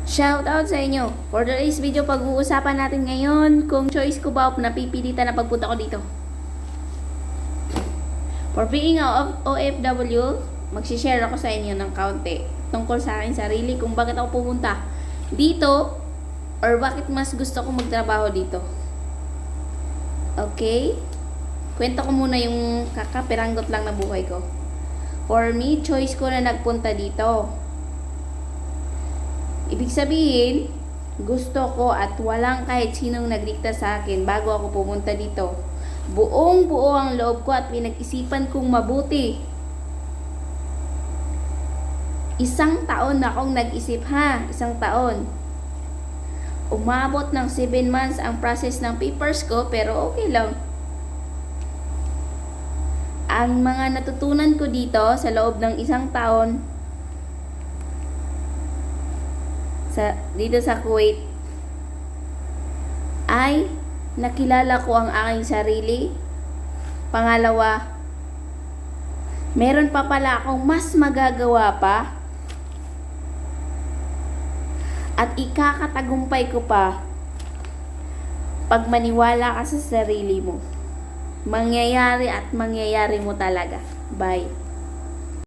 Shout out sa inyo. For today's video, pag-uusapan natin ngayon kung choice ko ba o napipilitan na pagpunta ko dito. For being a OFW, magsishare ako sa inyo ng kaunti tungkol sa akin sarili kung bakit ako pumunta dito or bakit mas gusto ko magtrabaho dito. Okay? Kwento ko muna yung kakapiranggot lang na buhay ko. For me, choice ko na nagpunta dito. Ibig sabihin, gusto ko at walang kahit sinong nagdikta sa akin bago ako pumunta dito. Buong buo ang loob ko at pinag-isipan kong mabuti. Isang taon na akong nag-isip ha, isang taon. Umabot ng 7 months ang process ng papers ko pero okay lang. Ang mga natutunan ko dito sa loob ng isang taon dito sa Kuwait ay nakilala ko ang aking sarili. Pangalawa, meron pa pala akong mas magagawa pa at ikakatagumpay ko pa pag maniwala ka sa sarili mo. Mangyayari at mangyayari mo talaga. Bye.